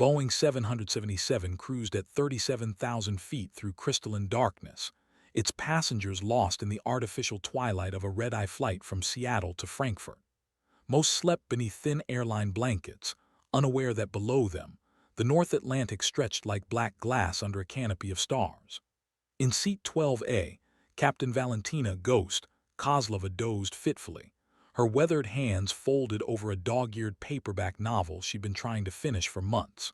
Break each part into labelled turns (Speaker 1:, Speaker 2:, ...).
Speaker 1: Boeing 777 cruised at 37,000 feet through crystalline darkness, its passengers lost in the artificial twilight of a red-eye flight from Seattle to Frankfurt. Most slept beneath thin airline blankets, unaware that below them, the North Atlantic stretched like black glass under a canopy of stars. In seat 12A, Captain Valentina Ghost Kozlova dozed fitfully, her weathered hands folded over a dog-eared paperback novel she'd been trying to finish for months.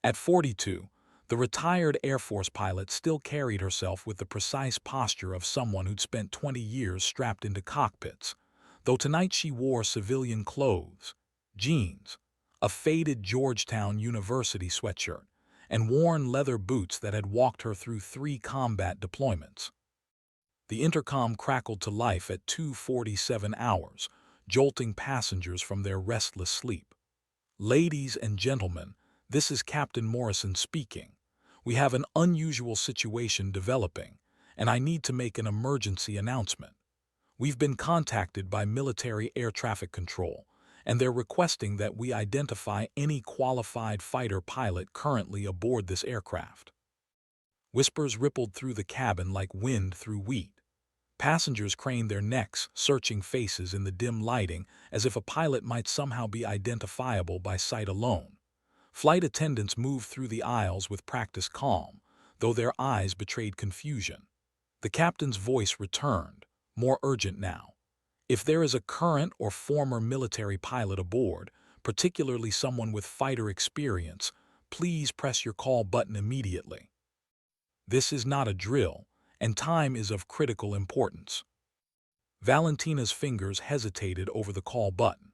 Speaker 1: At 42, the retired Air Force pilot still carried herself with the precise posture of someone who'd spent 20 years strapped into cockpits, though tonight she wore civilian clothes, jeans, a faded Georgetown University sweatshirt, and worn leather boots that had walked her through 3 combat deployments. The intercom crackled to life at 2:47 hours, jolting passengers from their restless sleep. "Ladies and gentlemen, this is Captain Morrison speaking. We have an unusual situation developing, and I need to make an emergency announcement. We've been contacted by military air traffic control, and they're requesting that we identify any qualified fighter pilot currently aboard this aircraft." Whispers rippled through the cabin like wind through wheat. Passengers craned their necks, searching faces in the dim lighting as if a pilot might somehow be identifiable by sight alone. Flight attendants moved through the aisles with practiced calm, though their eyes betrayed confusion. The captain's voice returned, more urgent now. "If there is a current or former military pilot aboard, particularly someone with fighter experience, please press your call button immediately. This is not a drill, and time is of critical importance." Valentina's fingers hesitated over the call button.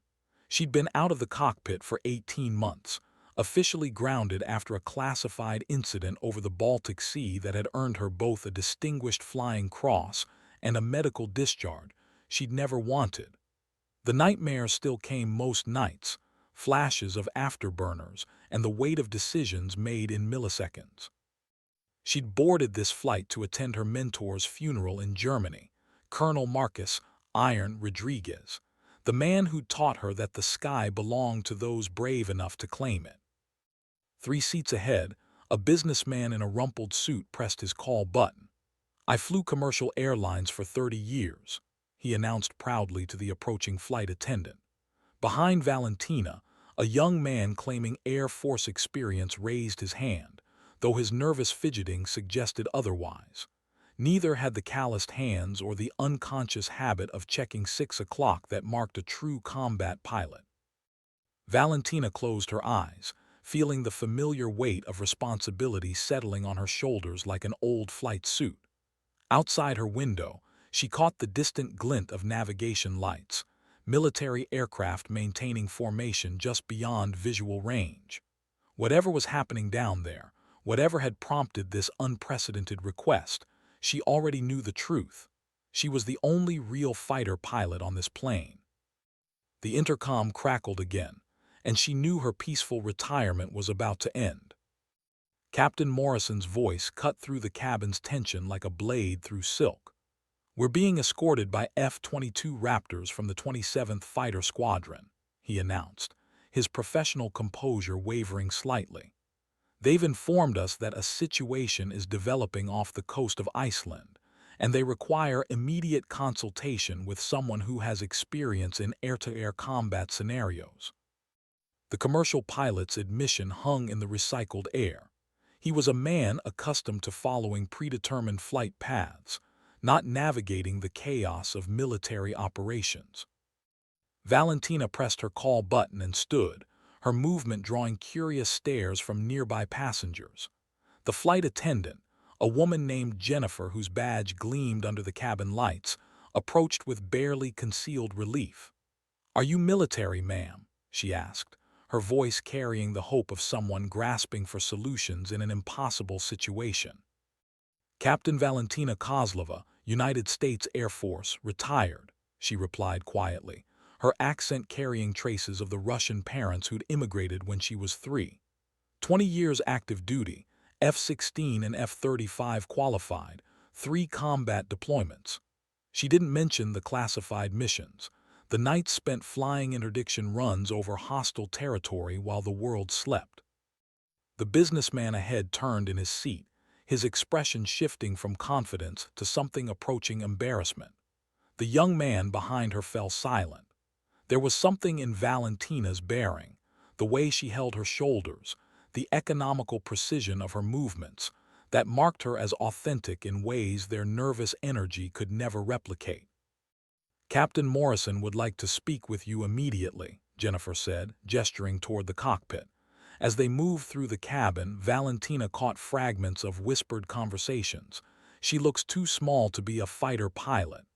Speaker 1: She'd been out of the cockpit for 18 months, officially grounded after a classified incident over the Baltic Sea that had earned her both a Distinguished Flying Cross and a medical discharge she'd never wanted. The nightmare still came most nights, flashes of afterburners and the weight of decisions made in milliseconds. She'd boarded this flight to attend her mentor's funeral in Germany, Colonel Marcus Iron Rodriguez, the man who taught her that the sky belonged to those brave enough to claim it. 3 seats ahead, a businessman in a rumpled suit pressed his call button. "I flew commercial airlines for 30 years, he announced proudly to the approaching flight attendant. Behind Valentina, a young man claiming Air Force experience raised his hand, though his nervous fidgeting suggested otherwise. Neither had the calloused hands or the unconscious habit of checking 6 o'clock that marked a true combat pilot. Valentina closed her eyes, feeling the familiar weight of responsibility settling on her shoulders like an old flight suit. Outside her window, she caught the distant glint of navigation lights, military aircraft maintaining formation just beyond visual range. Whatever was happening down there, whatever had prompted this unprecedented request, she already knew the truth. She was the only real fighter pilot on this plane. The intercom crackled again, and she knew her peaceful retirement was about to end. Captain Morrison's voice cut through the cabin's tension like a blade through silk. "We're being escorted by F-22 Raptors from the 27th Fighter Squadron," he announced, his professional composure wavering slightly. "They've informed us that a situation is developing off the coast of Iceland, and they require immediate consultation with someone who has experience in air-to-air combat scenarios." The commercial pilot's admission hung in the recycled air. He was a man accustomed to following predetermined flight paths, not navigating the chaos of military operations. Valentina pressed her call button and stood, her movement drawing curious stares from nearby passengers. The flight attendant, a woman named Jennifer whose badge gleamed under the cabin lights, approached with barely concealed relief. "Are you military, ma'am?" she asked, her voice carrying the hope of someone grasping for solutions in an impossible situation. "Captain Valentina Kozlova, United States Air Force, retired," she replied quietly, her accent carrying traces of the Russian parents who'd immigrated when she was 3. 20 years active duty, F-16 and F-35 qualified, 3 combat deployments. She didn't mention the classified missions, the nights spent flying interdiction runs over hostile territory while the world slept. The businessman ahead turned in his seat, his expression shifting from confidence to something approaching embarrassment. The young man behind her fell silent. There was something in Valentina's bearing, the way she held her shoulders, the economical precision of her movements, that marked her as authentic in ways their nervous energy could never replicate. "Captain Morrison would like to speak with you immediately," Jennifer said, gesturing toward the cockpit. As they moved through the cabin, Valentina caught fragments of whispered conversations. "She looks too small to be a fighter pilot.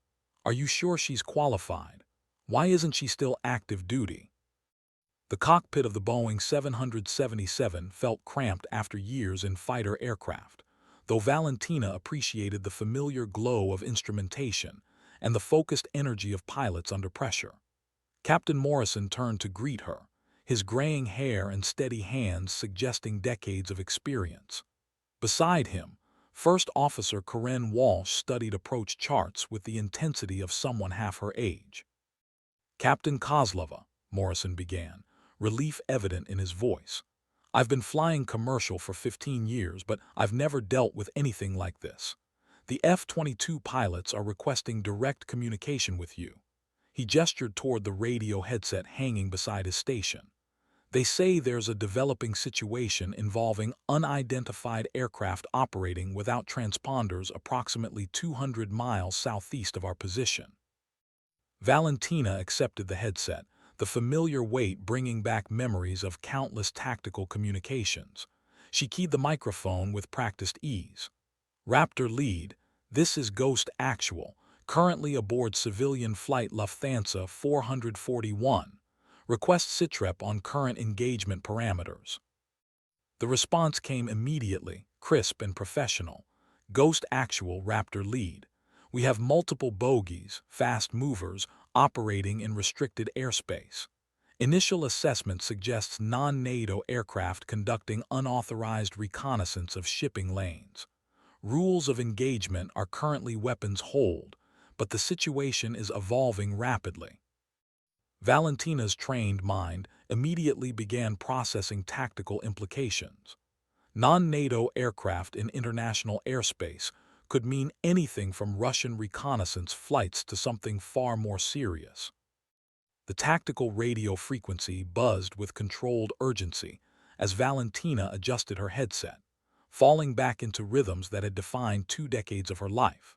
Speaker 1: Are you sure she's qualified? Why isn't she still active duty?" The cockpit of the Boeing 777 felt cramped after years in fighter aircraft, though Valentina appreciated the familiar glow of instrumentation and the focused energy of pilots under pressure. Captain Morrison turned to greet her, his graying hair and steady hands suggesting decades of experience. Beside him, First Officer Karen Walsh studied approach charts with the intensity of someone half her age. "Captain Kozlova," Morrison began, relief evident in his voice. "I've been flying commercial for 15 years, but I've never dealt with anything like this. The F-22 pilots are requesting direct communication with you." He gestured toward the radio headset hanging beside his station. "They say there's a developing situation involving unidentified aircraft operating without transponders approximately 200 miles southeast of our position." Valentina accepted the headset, the familiar weight bringing back memories of countless tactical communications. She keyed the microphone with practiced ease. "Raptor lead, this is Ghost Actual, currently aboard civilian flight Lufthansa 441. Request sitrep on current engagement parameters." The response came immediately, crisp and professional. "Ghost Actual, Raptor lead. We have multiple bogies, fast movers, operating in restricted airspace. Initial assessment suggests non-NATO aircraft conducting unauthorized reconnaissance of shipping lanes. Rules of engagement are currently weapons hold, but the situation is evolving rapidly." Valentina's trained mind immediately began processing tactical implications. Non-NATO aircraft in international airspace could mean anything from Russian reconnaissance flights to something far more serious. The tactical radio frequency buzzed with controlled urgency as Valentina adjusted her headset, falling back into rhythms that had defined 2 decades of her life.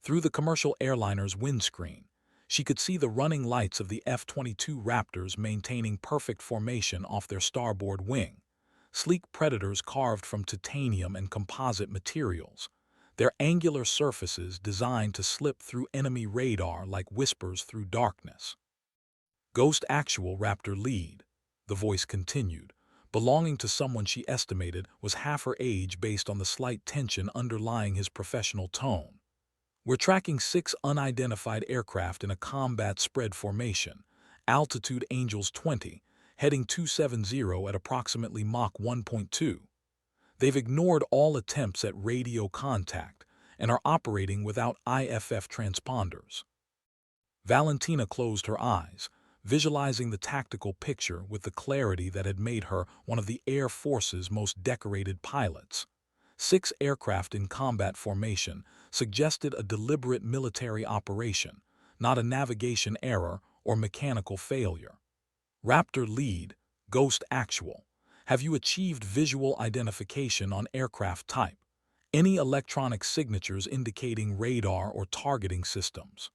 Speaker 1: Through the commercial airliner's windscreen, she could see the running lights of the F-22 Raptors maintaining perfect formation off their starboard wing, sleek Predators carved from titanium and composite materials, their angular surfaces designed to slip through enemy radar like whispers through darkness. "Ghost Actual, Raptor lead," the voice continued, belonging to someone she estimated was half her age based on the slight tension underlying his professional tone. "We're tracking 6 unidentified aircraft in a combat spread formation, altitude Angels 20, heading 270 at approximately Mach 1.2. They've ignored all attempts at radio contact and are operating without IFF transponders." Valentina closed her eyes, visualizing the tactical picture with the clarity that had made her one of the Air Force's most decorated pilots. 6 aircraft in combat formation suggested a deliberate military operation, not a navigation error or mechanical failure. "Raptor lead, Ghost Actual. Have you achieved visual identification on aircraft type? Any electronic signatures indicating radar or targeting systems?"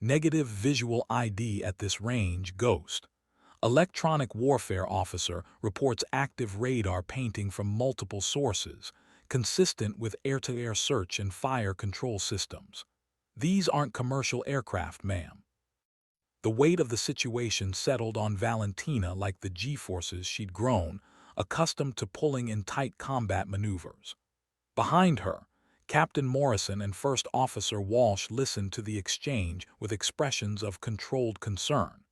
Speaker 1: "Negative visual ID at this range, Ghost. Electronic Warfare Officer reports active radar painting from multiple sources, consistent with air-to-air search and fire control systems. These aren't commercial aircraft, ma'am." The weight of the situation settled on Valentina like the G-forces she'd grown, accustomed to pulling in tight combat maneuvers. Behind her, Captain Morrison and First Officer Walsh listened to the exchange with expressions of controlled concern.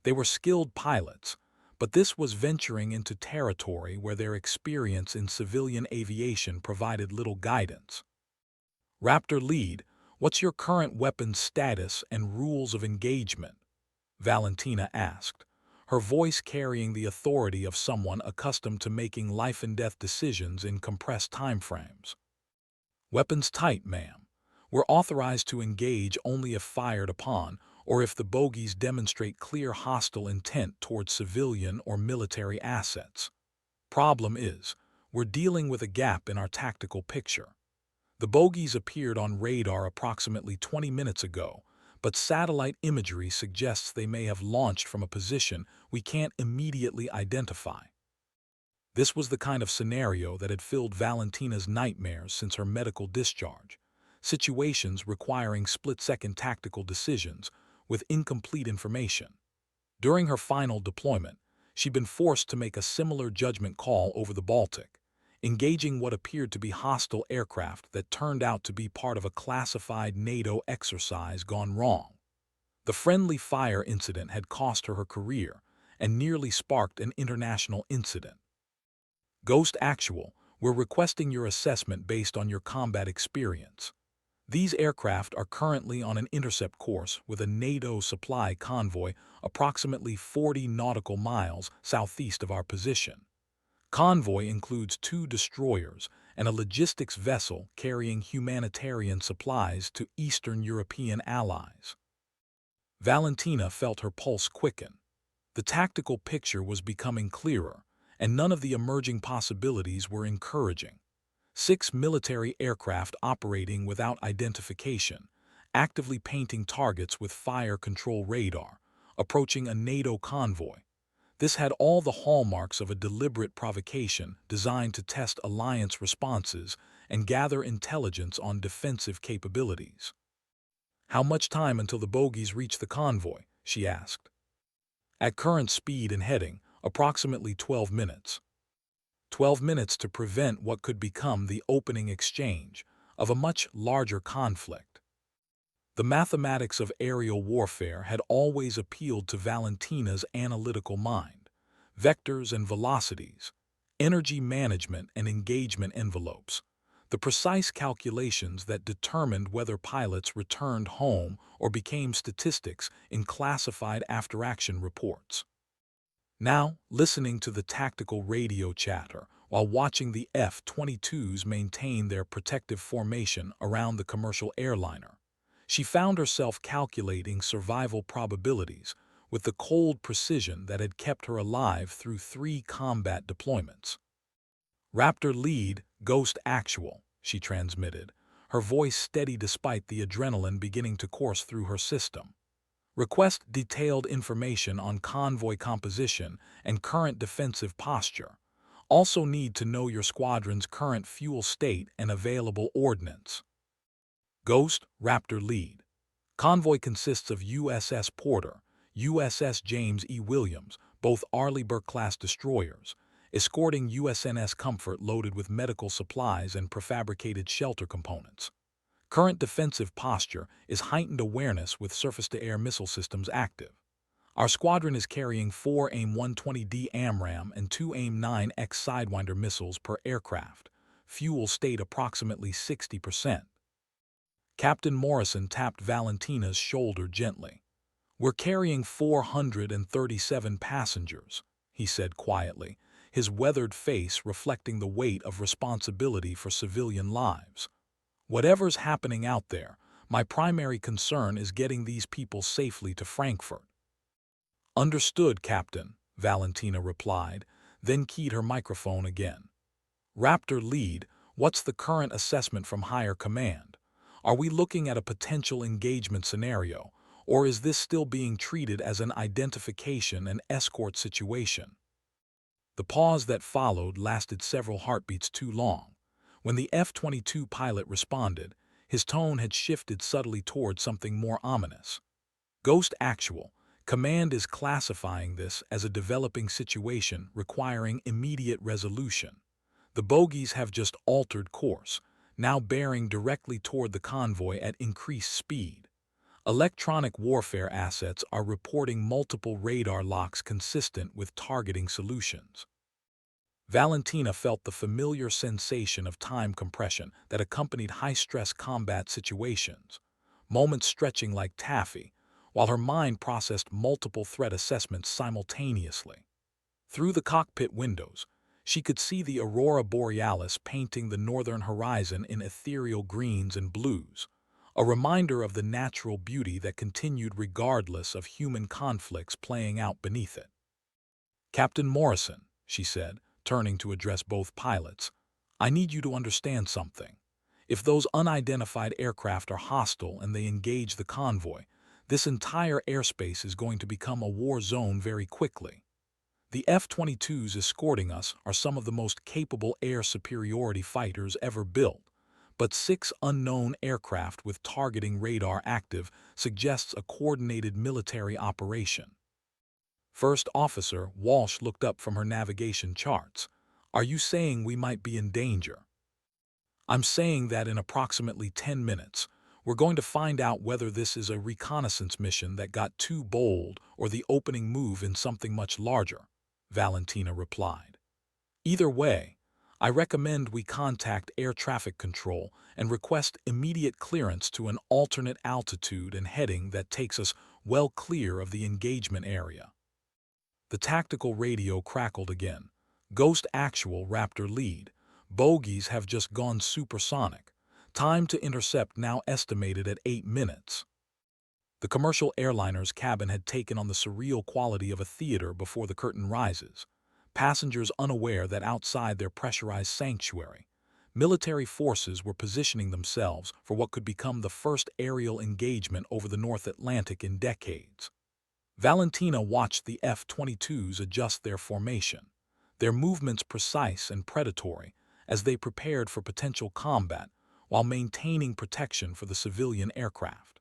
Speaker 1: They were skilled pilots, but this was venturing into territory where their experience in civilian aviation provided little guidance. "Raptor lead, what's your current weapons status and rules of engagement?" Valentina asked, her voice carrying the authority of someone accustomed to making life-and-death decisions in compressed timeframes. "Weapons tight, ma'am. We're authorized to engage only if fired upon, or if the bogies demonstrate clear hostile intent towards civilian or military assets. Problem is, we're dealing with a gap in our tactical picture. The bogies appeared on radar approximately 20 minutes ago, but satellite imagery suggests they may have launched from a position we can't immediately identify." This was the kind of scenario that had filled Valentina's nightmares since her medical discharge. Situations requiring split-second tactical decisions with incomplete information. During her final deployment, she'd been forced to make a similar judgment call over the Baltic, engaging what appeared to be hostile aircraft that turned out to be part of a classified NATO exercise gone wrong. The friendly fire incident had cost her career and nearly sparked an international incident. "Ghost Actual, we're requesting your assessment based on your combat experience. These aircraft are currently on an intercept course with a NATO supply convoy approximately 40 nautical miles southeast of our position. Convoy includes 2 destroyers and a logistics vessel carrying humanitarian supplies to Eastern European allies." Valentina felt her pulse quicken. The tactical picture was becoming clearer, and none of the emerging possibilities were encouraging. 6 military aircraft operating without identification, actively painting targets with fire control radar, approaching a NATO convoy. This had all the hallmarks of a deliberate provocation designed to test alliance responses and gather intelligence on defensive capabilities. "How much time until the bogies reach the convoy?" she asked. "At current speed and heading, approximately 12 minutes. 12 minutes to prevent what could become the opening exchange of a much larger conflict." The mathematics of aerial warfare had always appealed to Valentina's analytical mind. Vectors and velocities, energy management and engagement envelopes, the precise calculations that determined whether pilots returned home or became statistics in classified after-action reports. Now, listening to the tactical radio chatter while watching the F-22s maintain their protective formation around the commercial airliner, she found herself calculating survival probabilities with the cold precision that had kept her alive through 3 combat deployments. "Raptor lead, Ghost Actual," she transmitted, her voice steady despite the adrenaline beginning to course through her system. "Request detailed information on convoy composition and current defensive posture. Also need to know your squadron's current fuel state and available ordnance." Ghost, Raptor lead. Convoy consists of USS Porter, USS James E. Williams, both Arleigh-Burke-class destroyers, escorting USNS Comfort loaded with medical supplies and prefabricated shelter components. Current defensive posture is heightened awareness with surface-to-air missile systems active. Our squadron is carrying 4 AIM-120D AMRAAM and 2 AIM-9X Sidewinder missiles per aircraft. Fuel state approximately 60%. Captain Morrison tapped Valentina's shoulder gently. "We're carrying 437 passengers," he said quietly, his weathered face reflecting the weight of responsibility for civilian lives. "Whatever's happening out there, my primary concern is getting these people safely to Frankfurt." "Understood, Captain," Valentina replied, then keyed her microphone again. "Raptor lead, what's the current assessment from higher command? Are we looking at a potential engagement scenario, or is this still being treated as an identification and escort situation?" The pause that followed lasted several heartbeats too long. When the F-22 pilot responded, his tone had shifted subtly toward something more ominous. "Ghost Actual, command is classifying this as a developing situation requiring immediate resolution. The bogies have just altered course, now bearing directly toward the convoy at increased speed. Electronic warfare assets are reporting multiple radar locks consistent with targeting solutions." Valentina felt the familiar sensation of time compression that accompanied high-stress combat situations, moments stretching like taffy, while her mind processed multiple threat assessments simultaneously. Through the cockpit windows, she could see the aurora borealis painting the northern horizon in ethereal greens and blues, a reminder of the natural beauty that continued regardless of human conflicts playing out beneath it. "Captain Morrison," she said, turning to address both pilots, "I need you to understand something. If those unidentified aircraft are hostile and they engage the convoy, this entire airspace is going to become a war zone very quickly. The F-22s escorting us are some of the most capable air superiority fighters ever built, but 6 unknown aircraft with targeting radar active suggests a coordinated military operation." First Officer Walsh looked up from her navigation charts. "Are you saying we might be in danger?" "I'm saying that in approximately 10 minutes, we're going to find out whether this is a reconnaissance mission that got too bold or the opening move in something much larger," Valentina replied. "Either way, I recommend we contact air traffic control and request immediate clearance to an alternate altitude and heading that takes us well clear of the engagement area." The tactical radio crackled again. "Ghost Actual, Raptor Lead. Bogies have just gone supersonic. Time to intercept now estimated at 8 minutes." The commercial airliner's cabin had taken on the surreal quality of a theater before the curtain rises. Passengers unaware that outside their pressurized sanctuary, military forces were positioning themselves for what could become the first aerial engagement over the North Atlantic in decades. Valentina watched the F-22s adjust their formation, their movements precise and predatory as they prepared for potential combat while maintaining protection for the civilian aircraft.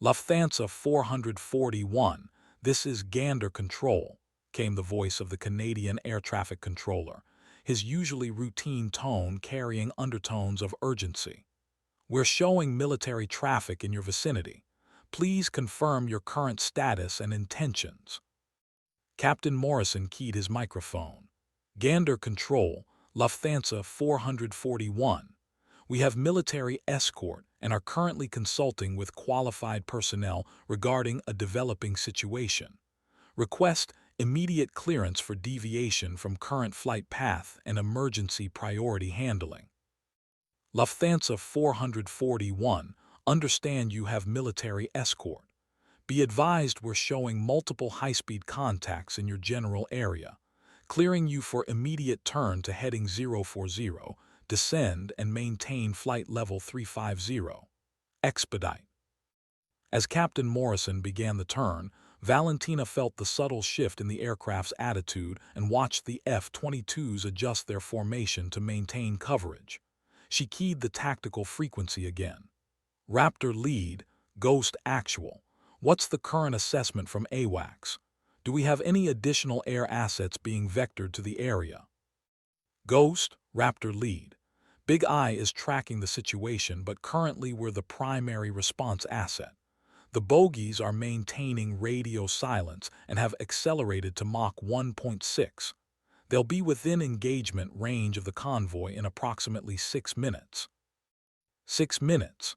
Speaker 1: "Lufthansa 441, this is Gander Control," came the voice of the Canadian air traffic controller, his usually routine tone carrying undertones of urgency. "We're showing military traffic in your vicinity. Please confirm your current status and intentions." Captain Morrison keyed his microphone. "Gander Control, Lufthansa 441. We have military escort and are currently consulting with qualified personnel regarding a developing situation. Request immediate clearance for deviation from current flight path and emergency priority handling." Lufthansa 441, understand you have military escort. Be advised we're showing multiple high-speed contacts in your general area, clearing you for immediate turn to heading 040, descend and maintain flight level 350. Expedite. As Captain Morrison began the turn, Valentina felt the subtle shift in the aircraft's attitude and watched the F-22s adjust their formation to maintain coverage. She keyed the tactical frequency again. "Raptor Lead, Ghost Actual. What's the current assessment from AWACS? Do we have any additional air assets being vectored to the area?" "Ghost, Raptor Lead. Big Eye is tracking the situation, but currently we're the primary response asset. The bogies are maintaining radio silence and have accelerated to Mach 1.6. They'll be within engagement range of the convoy in approximately 6 minutes. 6 minutes.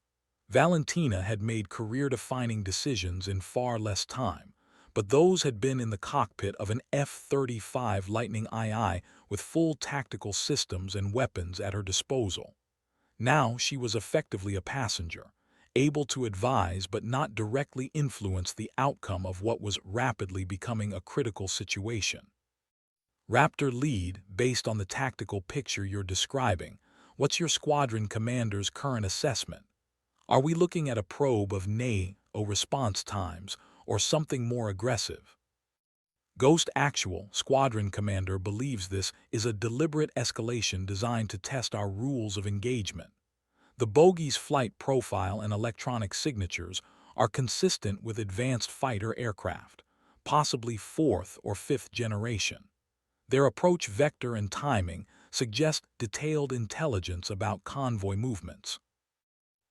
Speaker 1: Valentina had made career-defining decisions in far less time, but those had been in the cockpit of an F-35 Lightning II with full tactical systems and weapons at her disposal. Now she was effectively a passenger, able to advise but not directly influence the outcome of what was rapidly becoming a critical situation. "Raptor Lead, based on the tactical picture you're describing, what's your squadron commander's current assessment? Are we looking at a probe of NATO response times or something more aggressive?" Ghost Actual, Squadron Commander, believes this is a deliberate escalation designed to test our rules of engagement. The bogey's flight profile and electronic signatures are consistent with advanced fighter aircraft, possibly 4th or 5th generation. Their approach vector and timing suggest detailed intelligence about convoy movements.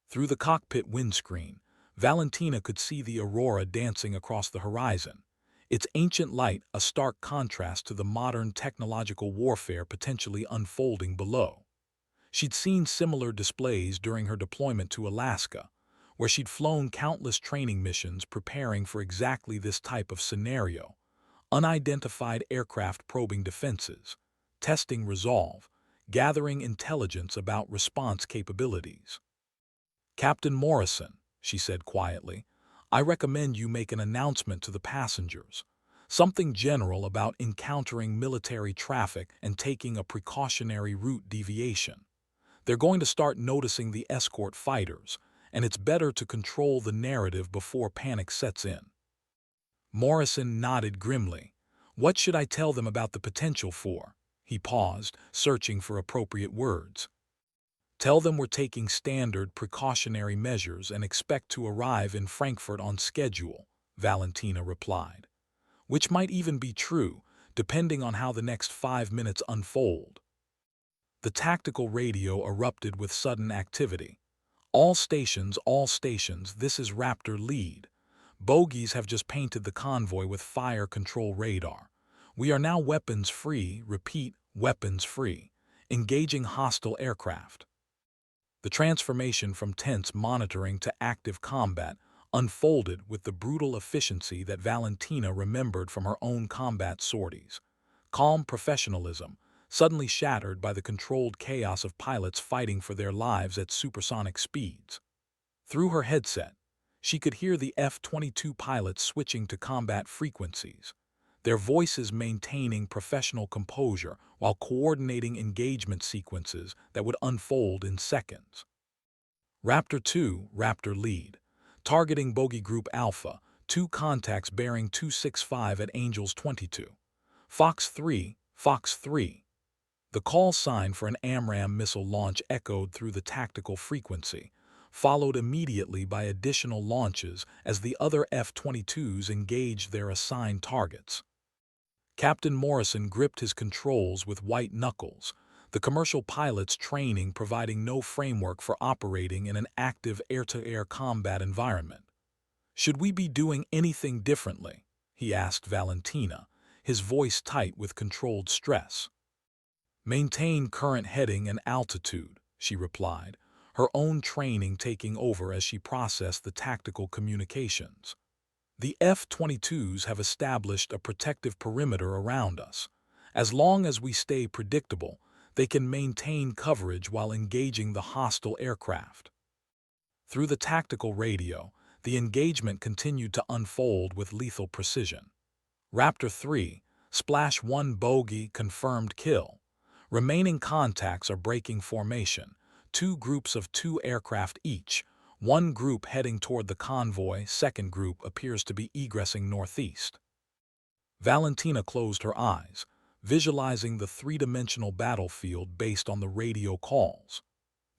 Speaker 1: Through the cockpit windscreen, Valentina could see the aurora dancing across the horizon, its ancient light a stark contrast to the modern technological warfare potentially unfolding below. She'd seen similar displays during her deployment to Alaska, where she'd flown countless training missions preparing for exactly this type of scenario: unidentified aircraft probing defenses, testing resolve, gathering intelligence about response capabilities. "Captain Morrison," she said quietly, "I recommend you make an announcement to the passengers. Something general about encountering military traffic and taking a precautionary route deviation. They're going to start noticing the escort fighters, and it's better to control the narrative before panic sets in." Morrison nodded grimly. "What should I tell them about the potential for?" He paused, searching for appropriate words. "Tell them we're taking standard precautionary measures and expect to arrive in Frankfurt on schedule," Valentina replied. "Which might even be true, depending on how the next 5 minutes unfold." The tactical radio erupted with sudden activity. All stations, this is Raptor Lead. Bogies have just painted the convoy with fire control radar. We are now weapons-free, repeat, weapons-free, engaging hostile aircraft." The transformation from tense monitoring to active combat unfolded with the brutal efficiency that Valentina remembered from her own combat sorties. Calm professionalism, suddenly shattered by the controlled chaos of pilots fighting for their lives at supersonic speeds. Through her headset, she could hear the F-22 pilots switching to combat frequencies, their voices maintaining professional composure while coordinating engagement sequences that would unfold in seconds. "Raptor 2, Raptor Lead. Targeting Bogey Group Alpha, 2 contacts bearing 265 at Angels 22. Fox 3, Fox 3. The call sign for an AMRAAM missile launch echoed through the tactical frequency, followed immediately by additional launches as the other F-22s engaged their assigned targets. Captain Morrison gripped his controls with white knuckles, the commercial pilot's training providing no framework for operating in an active air-to-air combat environment. "Should we be doing anything differently?" he asked Valentina, his voice tight with controlled stress. "Maintain current heading and altitude," she replied, her own training taking over as she processed the tactical communications. "The F-22s have established a protective perimeter around us. As long as we stay predictable, they can maintain coverage while engaging the hostile aircraft." Through the tactical radio, the engagement continued to unfold with lethal precision. "Raptor 3, Splash 1 bogey, confirmed kill. Remaining contacts are breaking formation, 2 groups of 2 aircraft each. One group heading toward the convoy, second group appears to be egressing northeast." Valentina closed her eyes, visualizing the three-dimensional battlefield based on the radio calls.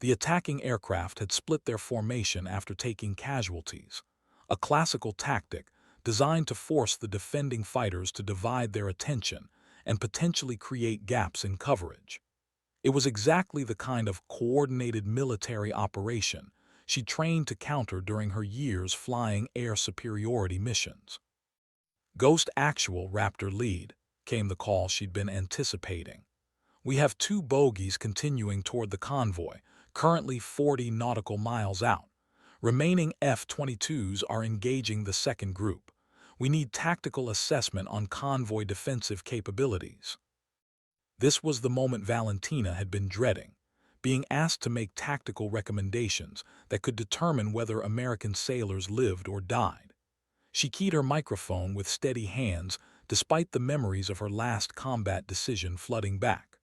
Speaker 1: The attacking aircraft had split their formation after taking casualties, a classical tactic designed to force the defending fighters to divide their attention and potentially create gaps in coverage. It was exactly the kind of coordinated military operation she trained to counter during her years flying air superiority missions. "Ghost Actual, Raptor Lead," came the call she'd been anticipating. "We have 2 bogies continuing toward the convoy, currently 40 nautical miles out. Remaining F-22s are engaging the second group. We need tactical assessment on convoy defensive capabilities." This was the moment Valentina had been dreading, being asked to make tactical recommendations that could determine whether American sailors lived or died. She keyed her microphone with steady hands despite the memories of her last combat decision flooding back.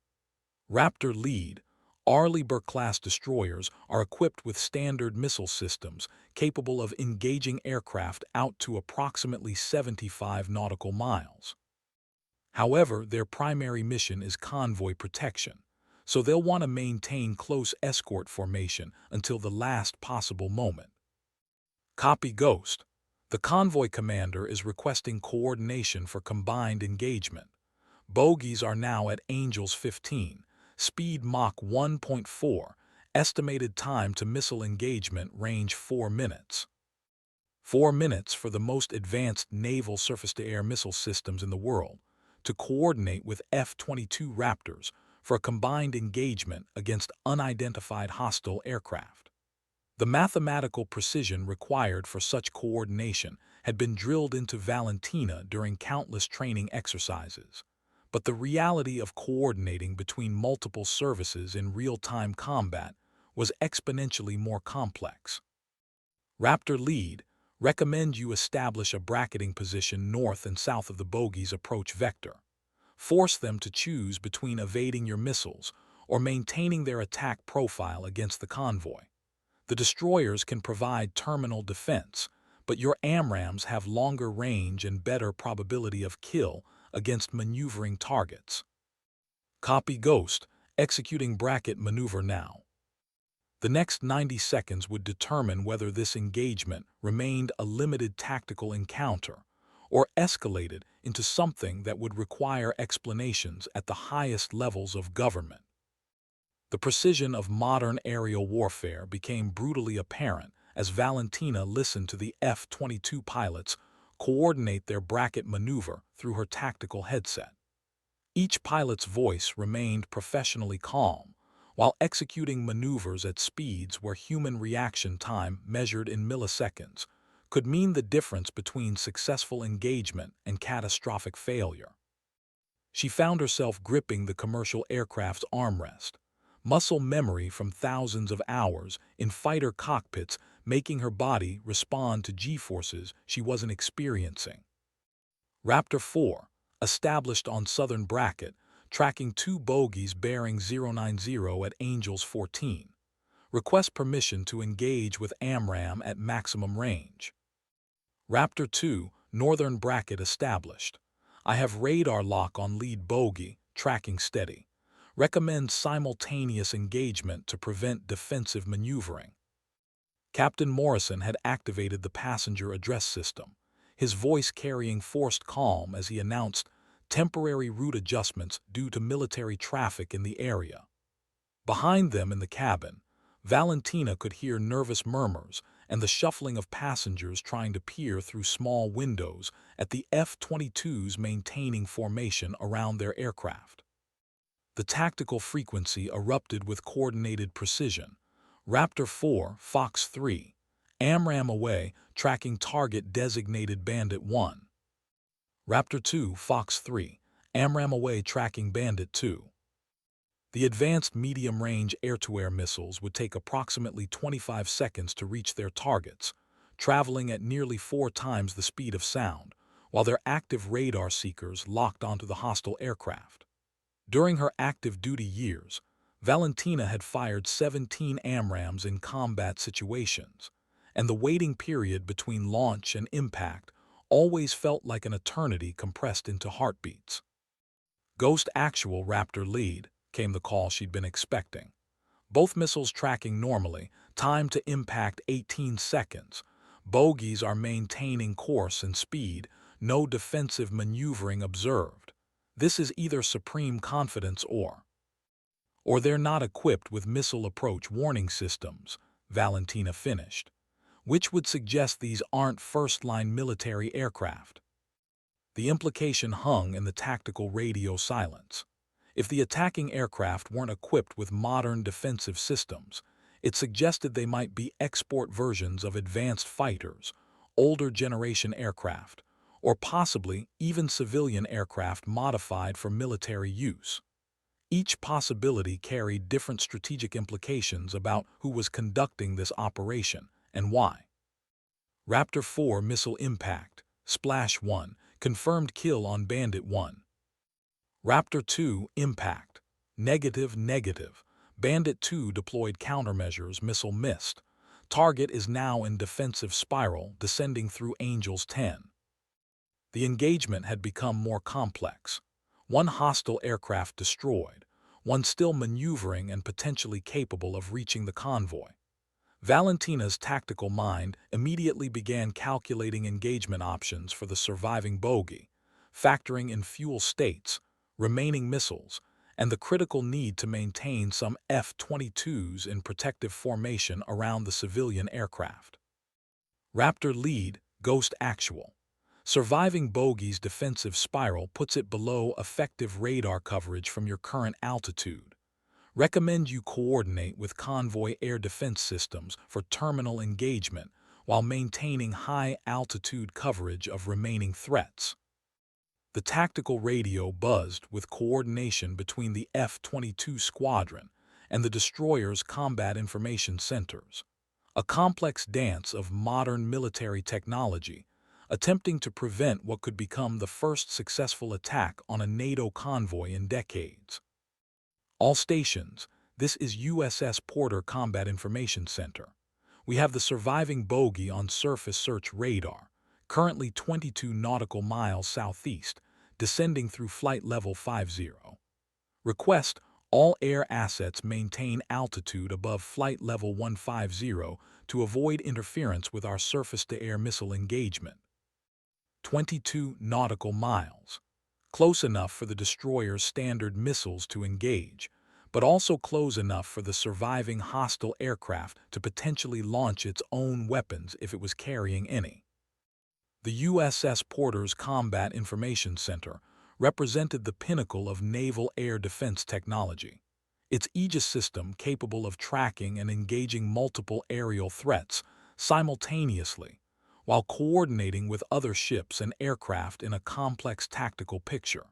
Speaker 1: "Raptor Lead, Arleigh-Burke-class destroyers are equipped with standard missile systems capable of engaging aircraft out to approximately 75 nautical miles. However, their primary mission is convoy protection, so they'll want to maintain close escort formation until the last possible moment." "Copy, Ghost. The convoy commander is requesting coordination for combined engagement. Bogies are now at Angels 15, speed Mach 1.4, estimated time to missile engagement range 4 minutes. 4 minutes for the most advanced naval surface-to-air missile systems in the world to coordinate with F-22 Raptors for a combined engagement against unidentified hostile aircraft." The mathematical precision required for such coordination had been drilled into Valentina during countless training exercises. But the reality of coordinating between multiple services in real-time combat was exponentially more complex. Raptor Lead, recommend you establish a bracketing position north and south of the bogey's approach vector. Force them to choose between evading your missiles or maintaining their attack profile against the convoy. The destroyers can provide terminal defense, but your AMRAAMs have longer range and better probability of kill against maneuvering targets. Copy Ghost, executing bracket maneuver now. The next 90 seconds would determine whether this engagement remained a limited tactical encounter or escalated into something that would require explanations at the highest levels of government. The precision of modern aerial warfare became brutally apparent as Valentina listened to the F-22 pilots coordinate their bracket maneuver through her tactical headset. Each pilot's voice remained professionally calm, while executing maneuvers at speeds where human reaction time measured in milliseconds could mean the difference between successful engagement and catastrophic failure. She found herself gripping the commercial aircraft's armrest, muscle memory from thousands of hours in fighter cockpits making her body respond to G-forces she wasn't experiencing. Raptor 4, established on southern bracket, tracking 2 bogies bearing 090 at Angels 14. Request permission to engage with AMRAAM at maximum range. Raptor 2, northern bracket established. I have radar lock on lead bogey, tracking steady. Recommend simultaneous engagement to prevent defensive maneuvering. Captain Morrison had activated the passenger address system, his voice carrying forced calm as he announced temporary route adjustments due to military traffic in the area. Behind them in the cabin, Valentina could hear nervous murmurs and the shuffling of passengers trying to peer through small windows at the F-22s maintaining formation around their aircraft. The tactical frequency erupted with coordinated precision. Raptor 4, Fox 3, AMRAAM away, tracking target designated Bandit 1. Raptor 2, Fox 3, AMRAAM away, tracking Bandit 2. The advanced medium-range air-to-air missiles would take approximately 25 seconds to reach their targets, traveling at nearly 4 times the speed of sound, while their active radar seekers locked onto the hostile aircraft. During her active duty years, Valentina had fired 17 AMRAAMs in combat situations, and the waiting period between launch and impact always felt like an eternity compressed into heartbeats. Ghost Actual Raptor Lead, came the call she'd been expecting. Both missiles tracking normally, time to impact 18 seconds. Bogies are maintaining course and speed, no defensive maneuvering observed. This is either supreme confidence or they're not equipped with missile approach warning systems, Valentina finished, which would suggest these aren't first-line military aircraft. The implication hung in the tactical radio silence. If the attacking aircraft weren't equipped with modern defensive systems, it suggested they might be export versions of advanced fighters, older generation aircraft, or possibly even civilian aircraft modified for military use. Each possibility carried different strategic implications about who was conducting this operation and why. Raptor 4 missile impact, Splash 1, confirmed kill on Bandit 1. Raptor 2 impact, negative, Bandit 2 deployed countermeasures, missile missed. Target is now in defensive spiral, descending through Angels 10. The engagement had become more complex. One hostile aircraft destroyed, one still maneuvering and potentially capable of reaching the convoy. Valentina's tactical mind immediately began calculating engagement options for the surviving bogey, factoring in fuel states, remaining missiles, and the critical need to maintain some F-22s in protective formation around the civilian aircraft. Raptor Lead, Ghost Actual. Surviving bogey's defensive spiral puts it below effective radar coverage from your current altitude. Recommend you coordinate with convoy air defense systems for terminal engagement while maintaining high-altitude coverage of remaining threats. The tactical radio buzzed with coordination between the F-22 squadron and the destroyer's combat information centers, a complex dance of modern military technology, attempting to prevent what could become the first successful attack on a NATO convoy in decades. All stations, this is USS Porter Combat Information Center. We have the surviving bogey on surface search radar, currently 22 nautical miles southeast, descending through flight level 50. Request all air assets maintain altitude above flight level 150 to avoid interference with our surface-to-air missile engagement. 22 nautical miles. Close enough for the destroyer's standard missiles to engage, but also close enough for the surviving hostile aircraft to potentially launch its own weapons if it was carrying any. The USS Porter's Combat Information Center represented the pinnacle of naval air defense technology. Its Aegis system capable of tracking and engaging multiple aerial threats simultaneously, while coordinating with other ships and aircraft in a complex tactical picture.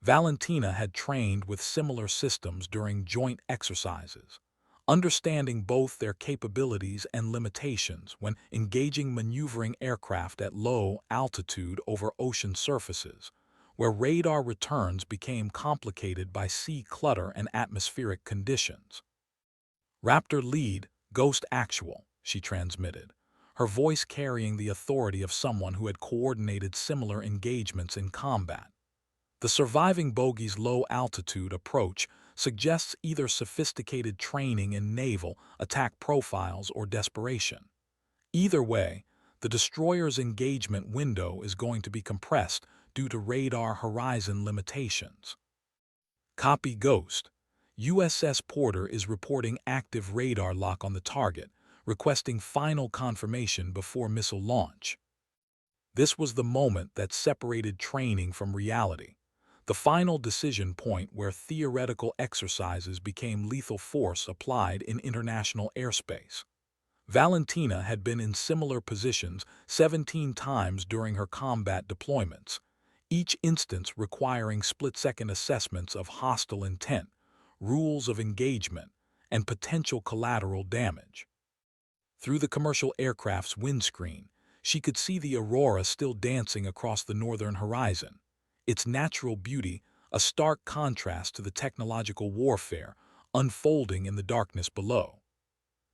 Speaker 1: Valentina had trained with similar systems during joint exercises, understanding both their capabilities and limitations when engaging maneuvering aircraft at low altitude over ocean surfaces, where radar returns became complicated by sea clutter and atmospheric conditions. Raptor lead, Ghost Actual, she transmitted, her voice carrying the authority of someone who had coordinated similar engagements in combat. The surviving bogey's low-altitude approach suggests either sophisticated training in naval attack profiles or desperation. Either way, the destroyer's engagement window is going to be compressed due to radar horizon limitations. Copy Ghost. USS Porter is reporting active radar lock on the target, requesting final confirmation before missile launch. This was the moment that separated training from reality, the final decision point where theoretical exercises became lethal force applied in international airspace. Valentina had been in similar positions 17 times during her combat deployments, each instance requiring split-second assessments of hostile intent, rules of engagement, and potential collateral damage. Through the commercial aircraft's windscreen, she could see the aurora still dancing across the northern horizon, its natural beauty a stark contrast to the technological warfare unfolding in the darkness below.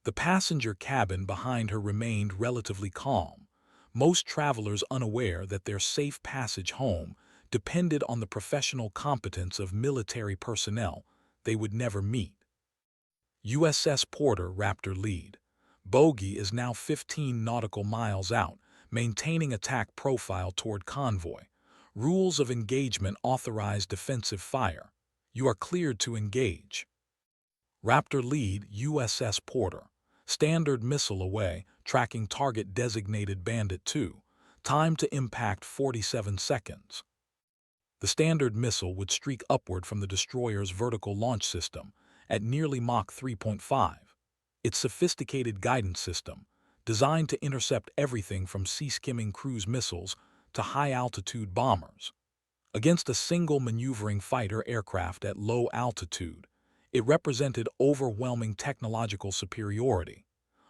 Speaker 1: The passenger cabin behind her remained relatively calm, most travelers unaware that their safe passage home depended on the professional competence of military personnel they would never meet. USS Porter Raptor lead. Bogey is now 15 nautical miles out, maintaining attack profile toward convoy. Rules of engagement authorize defensive fire. You are cleared to engage. Raptor lead USS Porter. Standard missile away, tracking target designated Bandit 2. Time to impact 47 seconds. The Standard missile would streak upward from the destroyer's vertical launch system at nearly Mach 3.5. Its sophisticated guidance system, designed to intercept everything from sea-skimming cruise missiles to high-altitude bombers. Against a single maneuvering fighter aircraft at low altitude, it represented overwhelming technological superiority,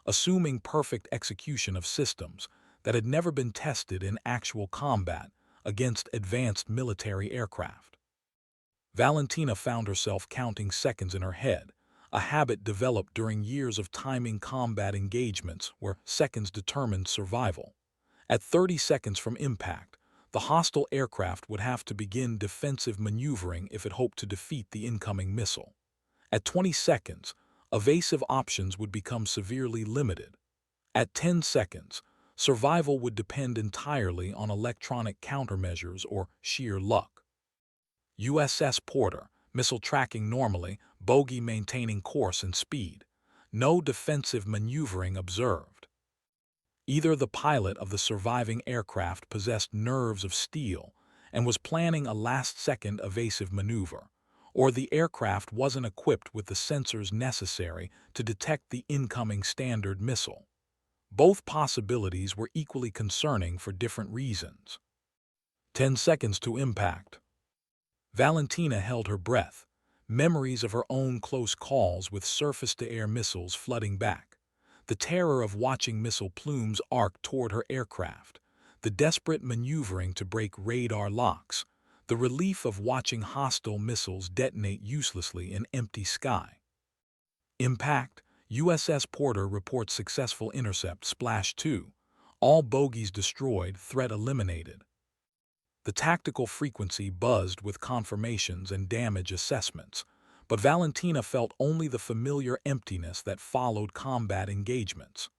Speaker 1: assuming perfect execution of systems that had never been tested in actual combat against advanced military aircraft. Valentina found herself counting seconds in her head, a habit developed during years of timing combat engagements where seconds determined survival. At 30 seconds from impact, the hostile aircraft would have to begin defensive maneuvering if it hoped to defeat the incoming missile. At 20 seconds, evasive options would become severely limited. At 10 seconds, survival would depend entirely on electronic countermeasures or sheer luck. USS Porter, missile tracking normally, bogey maintaining course and speed. No defensive maneuvering observed. Either the pilot of the surviving aircraft possessed nerves of steel and was planning a last-second evasive maneuver, or the aircraft wasn't equipped with the sensors necessary to detect the incoming Standard missile. Both possibilities were equally concerning for different reasons. 10 seconds to impact. Valentina held her breath, memories of her own close calls with surface-to-air missiles flooding back. The terror of watching missile plumes arc toward her aircraft, the desperate maneuvering to break radar locks, the relief of watching hostile missiles detonate uselessly in empty sky. Impact. USS Porter reports successful intercept Splash 2. All bogies destroyed, threat eliminated. The tactical frequency buzzed with confirmations and damage assessments, but Valentina felt only the familiar emptiness that followed combat engagements.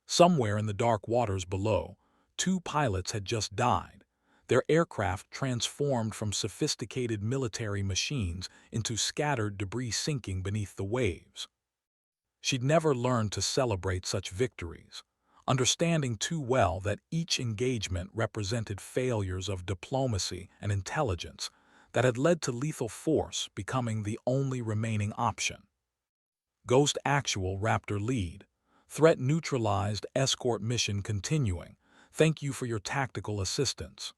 Speaker 1: Somewhere in the dark waters below, 2 pilots had just died, their aircraft transformed from sophisticated military machines into scattered debris sinking beneath the waves. She'd never learned to celebrate such victories, understanding too well that each engagement represented failures of diplomacy and intelligence that had led to lethal force becoming the only remaining option. Ghost Actual Raptor Lead. Threat neutralized, escort mission continuing. Thank you for your tactical assistance.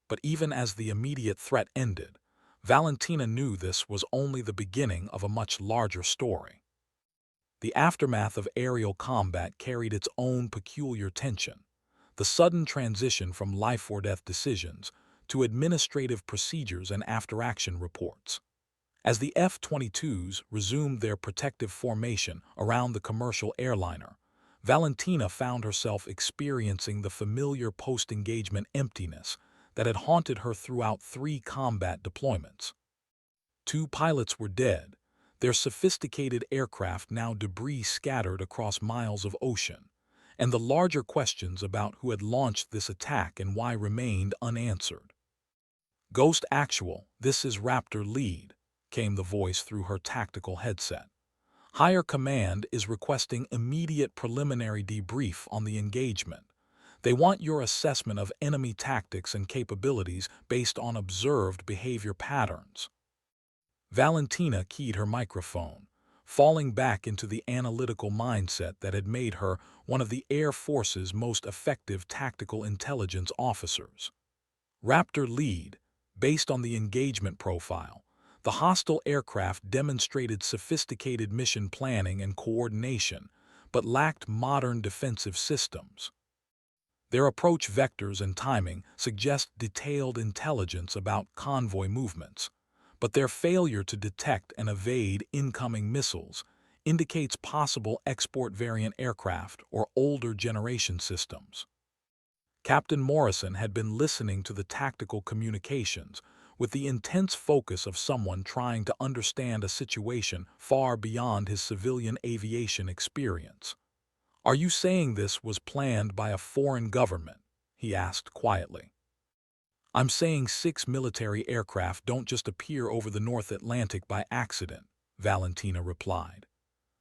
Speaker 1: But even as the immediate threat ended, Valentina knew this was only the beginning of a much larger story. The aftermath of aerial combat carried its own peculiar tension. The sudden transition from life-or-death decisions to administrative procedures and after-action reports. As the F-22s resumed their protective formation around the commercial airliner, Valentina found herself experiencing the familiar post-engagement emptiness that had haunted her throughout 3 combat deployments. 2 pilots were dead, their sophisticated aircraft now debris scattered across miles of ocean, and the larger questions about who had launched this attack and why remained unanswered. Ghost Actual, this is Raptor Lead, came the voice through her tactical headset. Higher Command is requesting immediate preliminary debrief on the engagement. They want your assessment of enemy tactics and capabilities based on observed behavior patterns. Valentina keyed her microphone, falling back into the analytical mindset that had made her one of the Air Force's most effective tactical intelligence officers. Raptor Lead, based on the engagement profile, the hostile aircraft demonstrated sophisticated mission planning and coordination, but lacked modern defensive systems. Their approach vectors and timing suggest detailed intelligence about convoy movements, but their failure to detect and evade incoming missiles indicates possible export variant aircraft or older generation systems. Captain Morrison had been listening to the tactical communications with the intense focus of someone trying to understand a situation far beyond his civilian aviation experience. "Are you saying this was planned by a foreign government?" he asked quietly. "I'm saying 6 military aircraft don't just appear over the North Atlantic by accident," Valentina replied.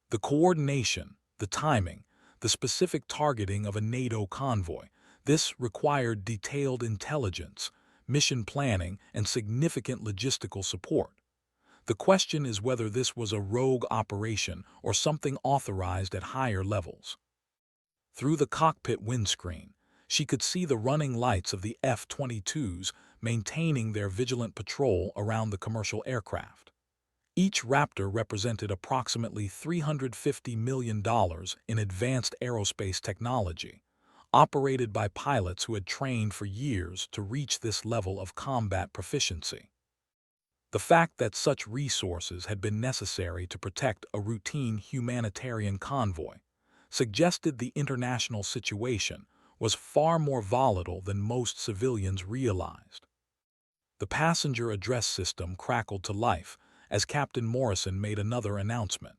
Speaker 1: "The coordination, the timing, the specific targeting of a NATO convoy, this required detailed intelligence, mission planning, and significant logistical support. The question is whether this was a rogue operation or something authorized at higher levels." Through the cockpit windscreen, she could see the running lights of the F-22s maintaining their vigilant patrol around the commercial aircraft. Each Raptor represented approximately $350 million in advanced aerospace technology, operated by pilots who had trained for years to reach this level of combat proficiency. The fact that such resources had been necessary to protect a routine humanitarian convoy suggested the international situation was far more volatile than most civilians realized. The passenger address system crackled to life as Captain Morrison made another announcement.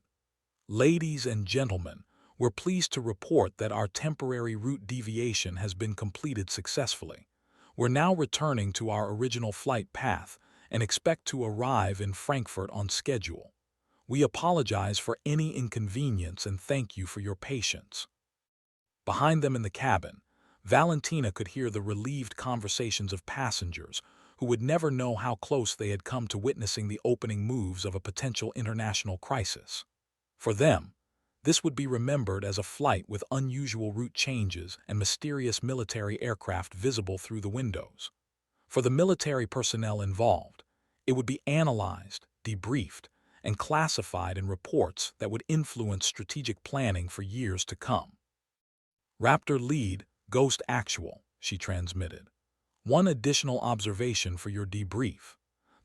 Speaker 1: "Ladies and gentlemen, we're pleased to report that our temporary route deviation has been completed successfully. We're now returning to our original flight path and expect to arrive in Frankfurt on schedule. We apologize for any inconvenience and thank you for your patience." Behind them in the cabin, Valentina could hear the relieved conversations of passengers who would never know how close they had come to witnessing the opening moves of a potential international crisis. For them, this would be remembered as a flight with unusual route changes and mysterious military aircraft visible through the windows. For the military personnel involved, it would be analyzed, debriefed, and classified in reports that would influence strategic planning for years to come. Raptor lead, Ghost actual, she transmitted. One additional observation for your debrief.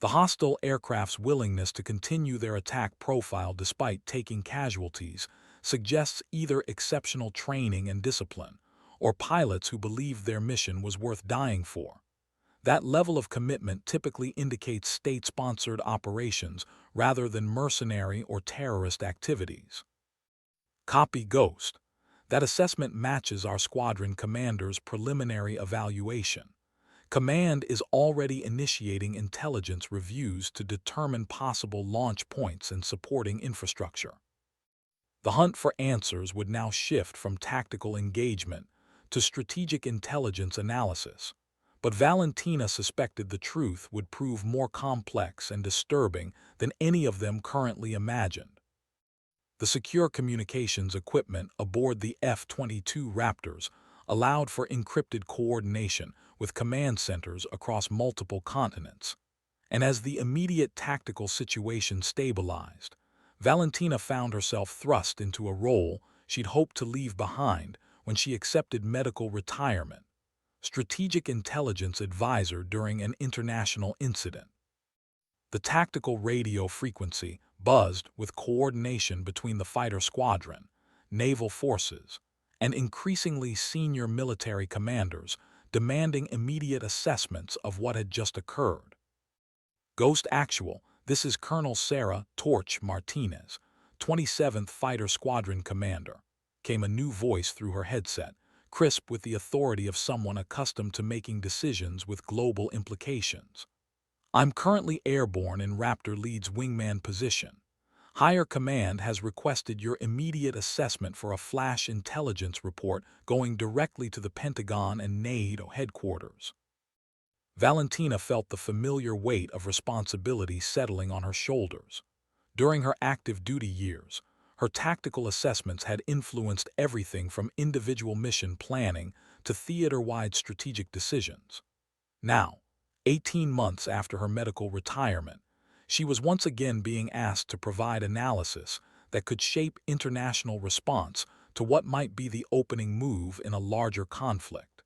Speaker 1: The hostile aircraft's willingness to continue their attack profile despite taking casualties suggests either exceptional training and discipline, or pilots who believed their mission was worth dying for. That level of commitment typically indicates state-sponsored operations rather than mercenary or terrorist activities. Copy Ghost. That assessment matches our squadron commander's preliminary evaluation. Command is already initiating intelligence reviews to determine possible launch points and supporting infrastructure. The hunt for answers would now shift from tactical engagement to strategic intelligence analysis. But Valentina suspected the truth would prove more complex and disturbing than any of them currently imagined. The secure communications equipment aboard the F-22 Raptors allowed for encrypted coordination with command centers across multiple continents. And as the immediate tactical situation stabilized, Valentina found herself thrust into a role she'd hoped to leave behind when she accepted medical retirement: strategic intelligence advisor during an international incident. The tactical radio frequency buzzed with coordination between the fighter squadron, naval forces, and increasingly senior military commanders demanding immediate assessments of what had just occurred. Ghost Actual, this is Colonel Sarah Torch Martinez, 27th Fighter Squadron Commander, came a new voice through her headset, crisp with the authority of someone accustomed to making decisions with global implications. I'm currently airborne in Raptor Lead's wingman position. Higher Command has requested your immediate assessment for a flash intelligence report going directly to the Pentagon and NATO headquarters. Valentina felt the familiar weight of responsibility settling on her shoulders. During her active duty years, her tactical assessments had influenced everything from individual mission planning to theater-wide strategic decisions. Now, 18 months after her medical retirement, she was once again being asked to provide analysis that could shape international response to what might be the opening move in a larger conflict.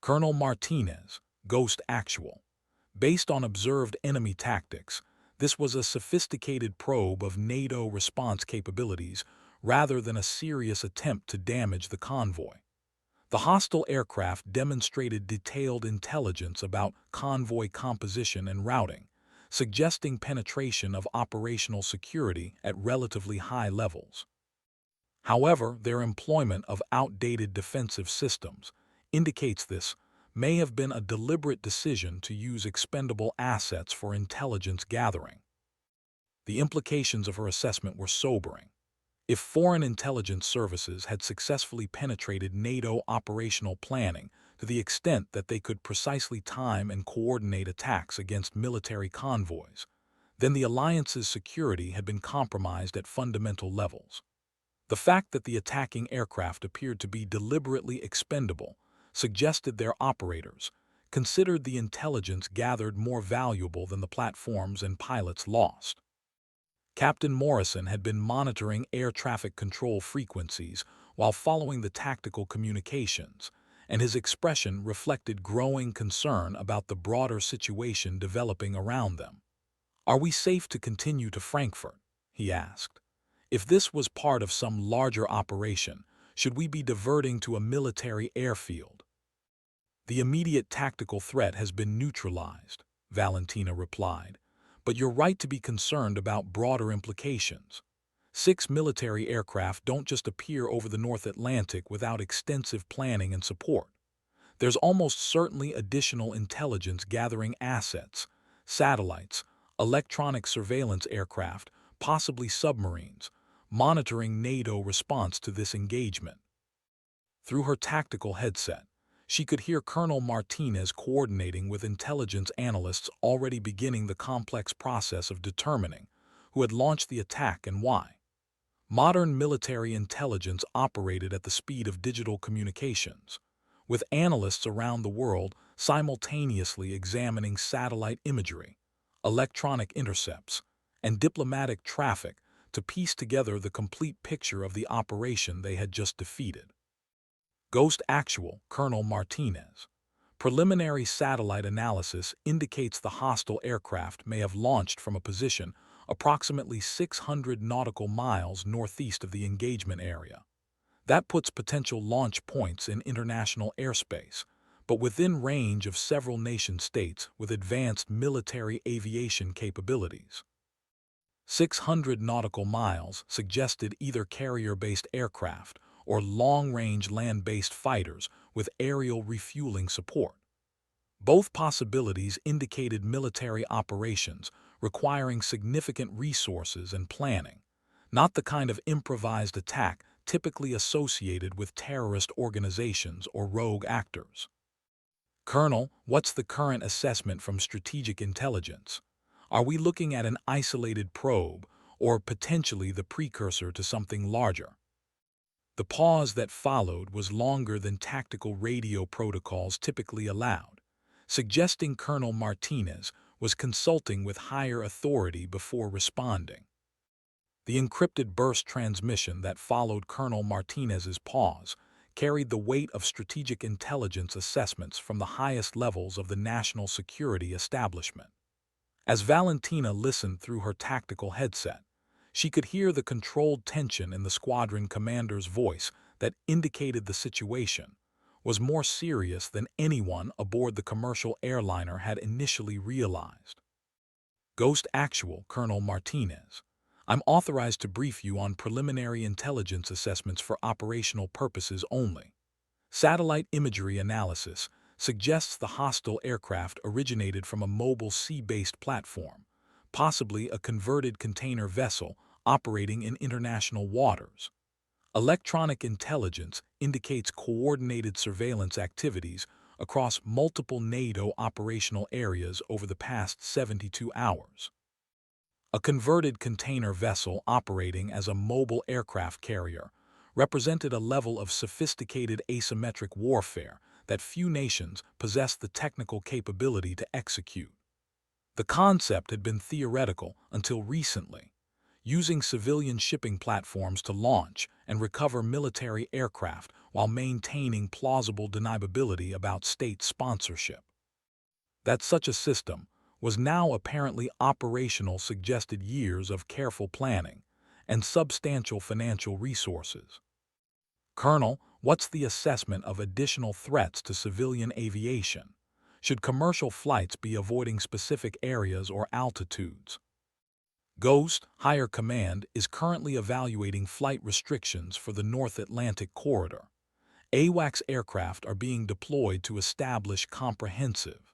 Speaker 1: Colonel Martinez, Ghost Actual. Based on observed enemy tactics, this was a sophisticated probe of NATO response capabilities rather than a serious attempt to damage the convoy. The hostile aircraft demonstrated detailed intelligence about convoy composition and routing, suggesting penetration of operational security at relatively high levels. However, their employment of outdated defensive systems indicates this may have been a deliberate decision to use expendable assets for intelligence gathering. The implications of her assessment were sobering. If foreign intelligence services had successfully penetrated NATO operational planning to the extent that they could precisely time and coordinate attacks against military convoys, then the alliance's security had been compromised at fundamental levels. The fact that the attacking aircraft appeared to be deliberately expendable suggested their operators considered the intelligence gathered more valuable than the platforms and pilots lost. Captain Morrison had been monitoring air traffic control frequencies while following the tactical communications, and his expression reflected growing concern about the broader situation developing around them. "Are we safe to continue to Frankfurt?" he asked. "If this was part of some larger operation, should we be diverting to a military airfield?" "The immediate tactical threat has been neutralized," Valentina replied. "But you're right to be concerned about broader implications. 6 military aircraft don't just appear over the North Atlantic without extensive planning and support. There's almost certainly additional intelligence gathering assets, satellites, electronic surveillance aircraft, possibly submarines, monitoring NATO response to this engagement." Through her tactical headset, She could hear Colonel Martinez coordinating with intelligence analysts already beginning the complex process of determining who had launched the attack and why. Modern military intelligence operated at the speed of digital communications, with analysts around the world simultaneously examining satellite imagery, electronic intercepts, and diplomatic traffic to piece together the complete picture of the operation they had just defeated. Ghost Actual, Colonel Martinez. Preliminary satellite analysis indicates the hostile aircraft may have launched from a position approximately 600 nautical miles northeast of the engagement area. That puts potential launch points in international airspace, but within range of several nation-states with advanced military aviation capabilities. 600 nautical miles suggested either carrier-based aircraft or long-range land-based fighters with aerial refueling support. Both possibilities indicated military operations requiring significant resources and planning, not the kind of improvised attack typically associated with terrorist organizations or rogue actors. Colonel, what's the current assessment from strategic intelligence? Are we looking at an isolated probe or potentially the precursor to something larger? The pause that followed was longer than tactical radio protocols typically allowed, suggesting Colonel Martinez was consulting with higher authority before responding. The encrypted burst transmission that followed Colonel Martinez's pause carried the weight of strategic intelligence assessments from the highest levels of the national security establishment. As Valentina listened through her tactical headset, she could hear the controlled tension in the squadron commander's voice that indicated the situation was more serious than anyone aboard the commercial airliner had initially realized. Ghost Actual, Colonel Martinez. I'm authorized to brief you on preliminary intelligence assessments for operational purposes only. Satellite imagery analysis suggests the hostile aircraft originated from a mobile sea-based platform, possibly a converted container vessel operating in international waters. Electronic intelligence indicates coordinated surveillance activities across multiple NATO operational areas over the past 72 hours. A converted container vessel operating as a mobile aircraft carrier represented a level of sophisticated asymmetric warfare that few nations possessed the technical capability to execute. The concept had been theoretical until recently, using civilian shipping platforms to launch and recover military aircraft while maintaining plausible deniability about state sponsorship. That such a system was now apparently operational suggested years of careful planning and substantial financial resources. Colonel, what's the assessment of additional threats to civilian aviation? Should commercial flights be avoiding specific areas or altitudes? Ghost, Higher Command, is currently evaluating flight restrictions for the North Atlantic Corridor. AWACS aircraft are being deployed to establish comprehensive,